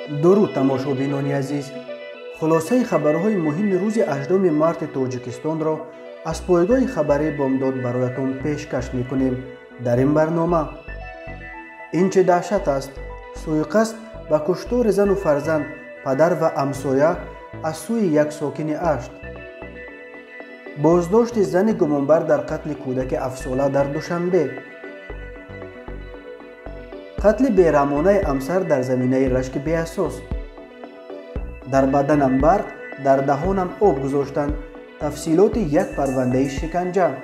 درود تماشابینان عزیز، خلاصه خبرهای مهم روز 18 مارت تاجیکستان را از پایگاه خبری بامداد برایتان پیشکش میکنیم. در این برنامه این چه دهشت است، سوءقصد و کشتار زن و فرزند، پدر و همسایه از سوی یک ساکن اشت، بازداشت زن گمانبر در قتل کودک 7 ساله در دوشنبه، قتل بیرحمانه همسر در زمینه رشک بی اساس، در بدنم برق در دهانم آب گذاشتند، تفصیلات یک پرونده شکنجه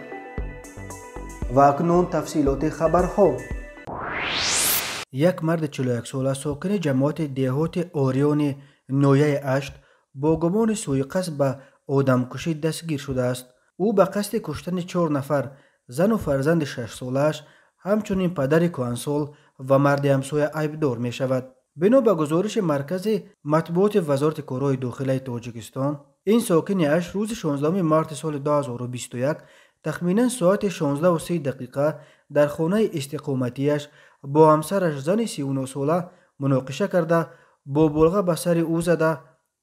و اکنون تفصیلات خبرها. یک مرد 41 ساله ساکن جماعت دهات آریان نویه اشت با گمان سوءقصد به آدمکشی دستگیر شده است. او به قصد کشتن 4 نفر زن و فرزند 6 سالش، همچنین پدر کهنسال و مرد همسایه عیبدار می شود. بنا به گزارش مرکز مطبوعات وزارت کارهای داخلی تاجیکستان، این ساکن اشت روز 16 مارت سال 2021 تخمینا ساعت 16:30 در خانه استقامتیش با همسرش زن 39 ساله مناقشه کرده، با بلغه به سر او زده،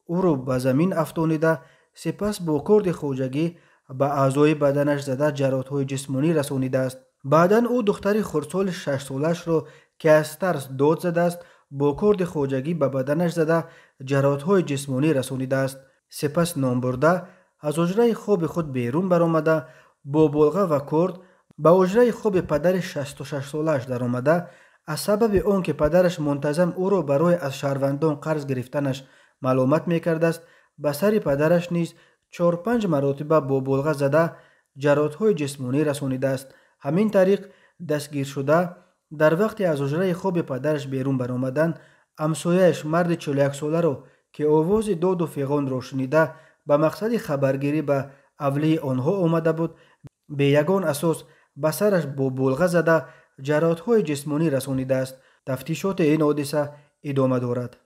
او را به زمین افشانیده، سپس با کارد خوجگی به اعضای بدنش زده جراحت‌های جسمانی رسانیده است. بعداً او دختر خردسال 6 سالش را که از ترس داد زده است با کارد خوجگی به بدنش زده جراحت‌های جسمانی رسانیده است. سپس نام برده از حجره خواب خود بیرون برآمده، با بلغه و کارد به حجره خواب پدر 66 سالش در آمده، از سبب آنکه پدرش منتظم او را برای از شهروندان قرض گرفتنش ملامت میکرده است، به سر پدرش نیز 4-5 مرتبه با بلغه زده جراحت‌های جسمانی رسانیده است. همین طریق دستگیر شده در وقتی از حجره خواب پدرش بیرون برآمدند، همسایه‌اش مرد 41 ساله را که آواز داد و فغان را شنیده به مقصد خبرگیری به اولیه آنها آمده بود، به یگان اساس به سرش با بلغه زده جراحت‌های جسمانی رسانیده است. تفتیشات این حادثه ادامه دارد.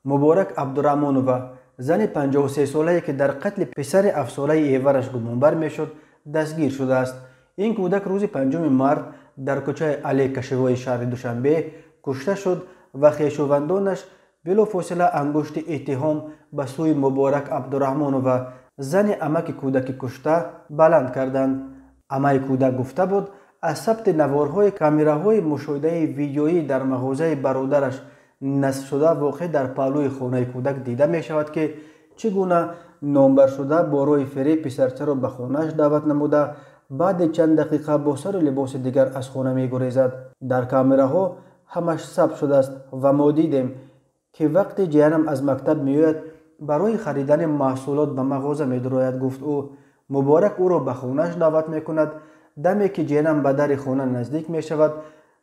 مبارک عبدالرحمنوف، زن 53 ساله‌ای که در قتل پسر 7 ساله ایورش گمانبر میشد دستگیر شده است. این کودک روز 5 مارت در کوچه علی کشوای شهر دوشنبه کشته شد و خویشاوندانش بلافاصله انگشت اتهام به سوی مبارک عبدالرحمنوف، زن عمک کودک کشته، بلند کردند. عمه کودک گفته بود از ثبت نوارهای کامراهای مشاهده ویدیویی در مغازه برادرش نصب شده واقع در پهلوی خانه کودک دیده می شود که چگونه نامبر شده با روی فریب پسرچه را به خانهش دعوت نموده، بعد چند دقیقه با سر و لباس دیگر از خانه می گریزد. در کامراها همش ثبت شده است و ما دیدیم که وقتی جیانم از مکتب می آید برای خریدن محصولات به مغازه می دراید، گفت او. مبارک او را به خانهش دعوت می کند. دمی که جیانم به در خانه نزدیک می شود،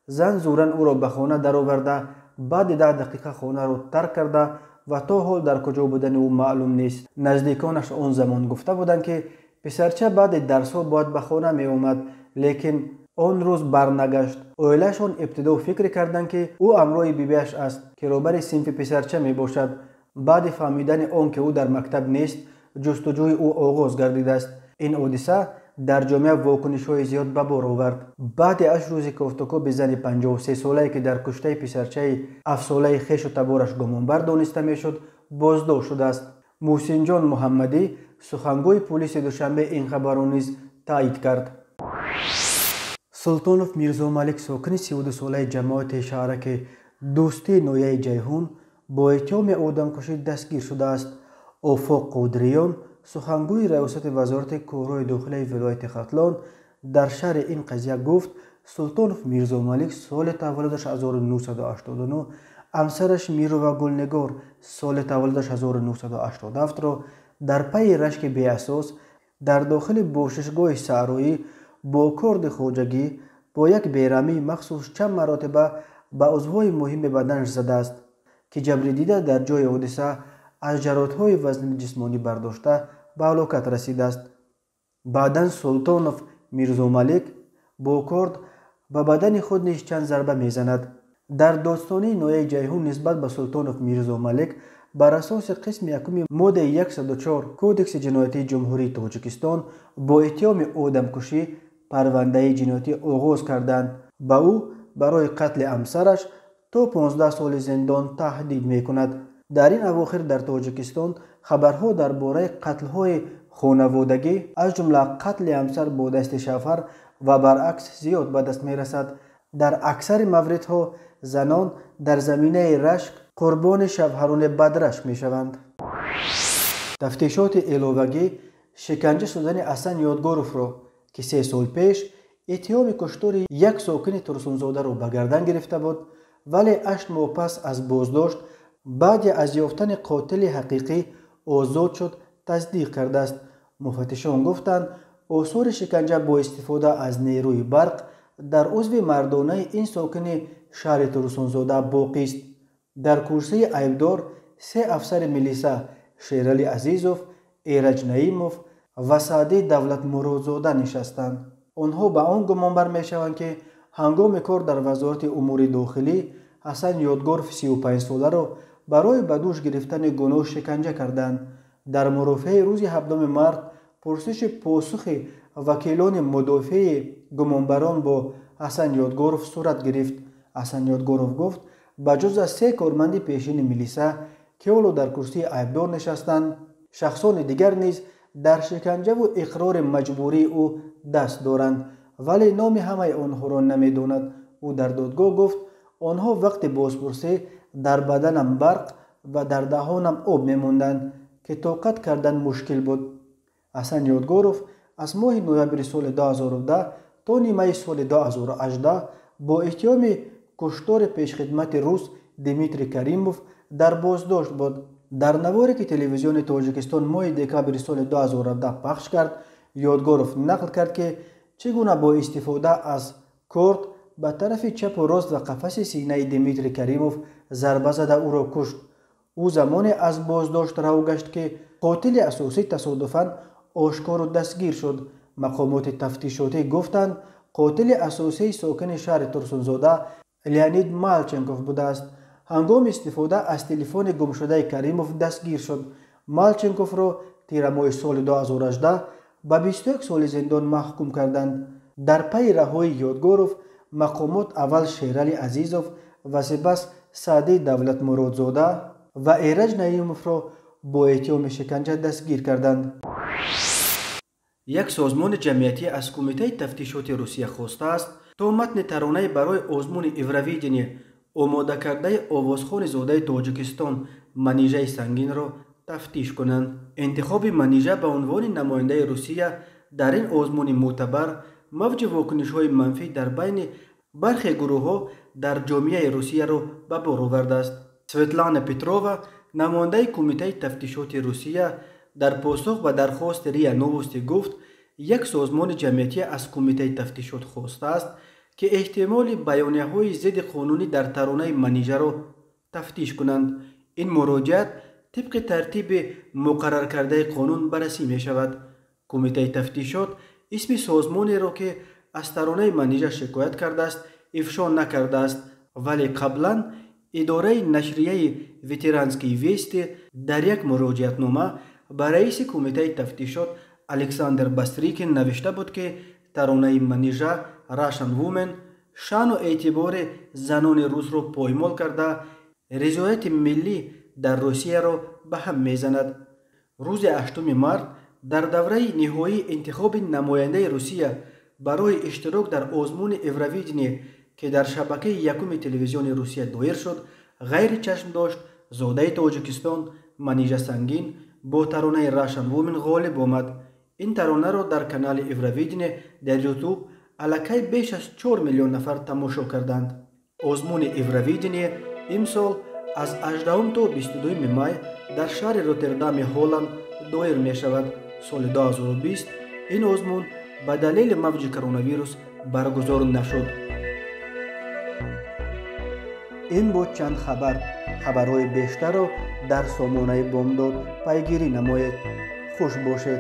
زن زورن او را به خانه در آورده، بعد 10 دقیقه خانه را ترک کرده و تا حال در کجا بودن او معلوم نیست. نزدیکانش آن زمان گفته بودند که پسرچه بعد درس‌ها باید به خانه می آمد، لیکن آن روز برنگشت. اویلشان ابتدا فکر کردند که او همراه بیبیش است که روبر صنف پسرچه می باشد. بعد فهمیدن آن که او در مکتب نیست، جستجوی او آغاز گردیده است. این حادثه در جامعه واکنش‌های زیاد به بار آورد. بعد 8 روز کافتکو به زن 53 ساله‌ای که در کشته پسرچه 7 ساله خویش و تبارش گمانبر دانسته میشد بازداشت شده است. محسن جان محمدی، سخنگوی پلیس دوشنبه، این خبر را نیز تایید کرد. سلطانوف میرزامالک، ساکن 32 ساله جماعت شهرک دوستی نویه جیهون، با اتهام آدمکشی دستگیر شده است. آفاق قادریان، سخنگوی ریاست وزارت کارهای داخلی ولایت ختلان، در شرح این قضیه گفت سلطانوف میرزامالک سال تولدش 1989، همسرش میروه گلنگار سال تولدش 1987 را در پی رشک بی اساس در داخل باششگاه صحرایی با کارد خوجگی با یک بیرحمی مخصوص چند مرتبه به عضوهای مهم بدنش زده است که جبری دیده در جای حادثه از جراحت‌های وزن جسمانی برداشته به هلاکت رسیده است. بعداً سلطانوف میرزامالک با کارد به بدن خود نیز چند ضربه میزند. در داستانی نویه جیهون نسبت به سلطانوف میرزامالک بر اساس قسم 1 ماده 104 کودکس جنایتی جمهوری تاجیکستان با اتهام آدمکشی پرونده جنایتی آغاز کردند. به او برای قتل همسرش تا 15 سال زندان تهدید میکند. در این اواخر در تاجیکستان خبرها درباره قتل‌های خانوادگی از جمله قتل همسر با دست شوهر و برعکس زیاد به دست میرسد. در اکثر موردها زنان در زمینه رشک قربان شوهران بدرشک میشوند. تفتیشات علاوگی شکنجه شدن حسن یادگاروف را که 3 سال پیش اتهام کشتار یک ساکن ترسونزاده را به گردن گرفته بود ولی 8 ماه پس از بازداشت بعد از یافتن قاتل حقیقی آزاد شد تصدیق کرده است. مفتشان گفتند آثار شکنجه با استفاده از نیروی برق در عضو مردانه این ساکن شهر ترسونزاده باقی است. در کرسی عیبدار 3 افسر میلیسا شیرعلی عزیزوف، ایرج نعیموف و سعدی دولت مرادزاده نشستند. آنها به آن گمان بر میشوند که هنگام کار در وزارت امور داخلی حسن یادگاروف 35 ساله را برای به دوش گرفتن گناه شکنجه کردند. در مرافعه روز 7 مارس پرسش پاسخ وکیلان مدافع گمانبران با حسن یادگاروف صورت گرفت. حسن یادگاروف گفت به جز از 3 کارمند پیشین میلیسا که اولو در کرسی عیبدار نشستند، شخصان دیگر نیز در شکنجه و اقرار مجبوری او دست دارند ولی نام همه آنها را نمیداند. او در دادگاه گفت آنها وقت بازپرسی در بدنم برق و در دهانم آب میموندند که طاقت کردن مشکل بود. حسن یادگاروف از ماه نوامبر سال 2010 تا نیمه سال 2018 با اتهام کشتار پیشخدمت روس دیمیتری کریموف در بازداشت بود. در نواری که تلویزیون تاجیکستان ماه دکامبر سال 2017 پخش کرد، یادگاروف نقل کرد که چگونه با استفاده از کورد به طرف چپ و راست و قفس سینه دیمیتری کریموف ضربه زده او را کشت. او زمانی از بازداشت رها گشت که قاتل اساسی تصادفاً آشکار و دستگیر شد. مقامات تفتیشاتی گفتند قاتل اساسی ساکن شهر ترسونزاده لیانید مالچنکوف بوده است. هنگام استفاده از تلفن گم شده کریموف دستگیر شد. مالچنکوف را تیر ماه سال 2018 به 21 سال زندان محکوم کردند. در پی رهایی یادگاروف مقامات اول شیرعلی عزیزوف و سپس سعدی دولت مرادزاده و ایرج نعیموف را با اتهام شکنجه دستگیر کردند. یک سازمان جمعیتی از کمیته تفتیشات روسیه خواسته است تا متن ترانه برای آزمون ایورویژن آماده کرده آوازخوان زاده تاجیکستان منیژه سنگین را تفتیش کنند. انتخاب منیژه به عنوان نماینده روسیه در این آزمون معتبر موج واکنش‌های منفی در بین برخی گروه‌ها در جامعه روسیه را به بار آورده است. سویتلانا پترووا نماینده کمیته تفتیشات روسیه در پاسخ به درخواست ریا نووستی گفت یک سازمان جمعیتی از کمیته تفتیشات خواسته است که احتمال بیانیه‌های ضد قانونی در ترانه منیژه را تفتیش کنند. این مراجعت طبق ترتیب مقرر کرده قانون بررسی می شود. کمیته تفتیشات اسم سازمانی را که از ترانه منیژه شکایت کرده است افشا نکرده است ولی قبلا اداره نشریه ویترانسکی ویست در یک مراجعتنامه به رئیس کمیته تفتیشات الکساندر باستریکین نوشته بود که ترانه منیژه راشن وومن شان و اعتبار زنان روس را پایمال کرده رضایت ملی در روسیه را به هم میزند. روز 8 مارس در دوره نهایی انتخاب نماینده روسیه برای اشتراک در آزمون ایورویژن که در شبکه یکم تلویزیون روسیه دایر شد غیر چشم داشت زاده تاجیکستان منیژه سنگین با ترانه راشن وومن غالب آمد. این ترانه را در کانال ایورویژن در یوتیوب الکی بیش از 4 میلیون نفر تماشا کردند. آزمون ایورویژن امسال از 18 تا 22 می در شهر روتردام هلند دایر می شود. سال 2020 این آزمون به دلیل موج کرونا ویروس برگزار نشد. این بود چند خبرهای بیشتر را در سامانه بامداد پیگیری نمایید. خوش باشید.